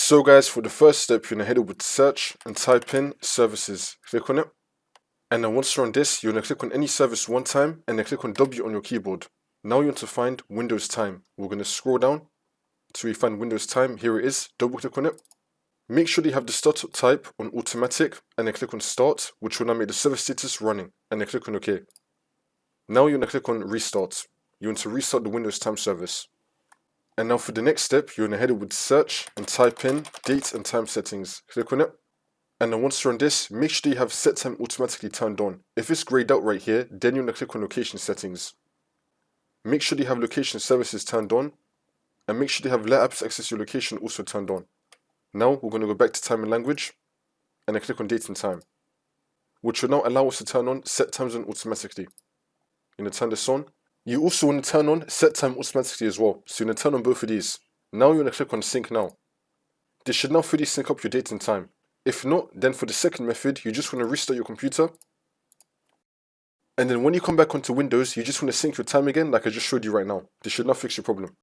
So guys, for the first step, you're going to head over to search and type in services. Click on it. And then once you're on this, you're going to click on any service one time and then click on W on your keyboard. Now you want to find Windows Time. We're going to scroll down till we find Windows Time. Here it is. Double click on it. Make sure you have the startup type on automatic and then click on start, which will now make the server status running, and then click on OK. Now you're going to click on restart. You want to restart the Windows Time service. And now for the next step, you're going to head over to search and type in date and time settings. Click on it. And then once you're on this, make sure you have set time automatically turned on. If it's grayed out right here, then you're going to click on location settings. Make sure you have location services turned on. And make sure you have let apps access your location also turned on. Now we're going to go back to time and language. And then click on date and time, which will now allow us to turn on set times on automatically. You're going to turn this on. You also want to turn on set time automatically as well. So you're going to turn on both of these. Now you're going to click on sync now. This should now fully sync up your date and time. If not, then for the second method, you just want to restart your computer. And then when you come back onto Windows, you just want to sync your time again like I just showed you right now. This should now fix your problem.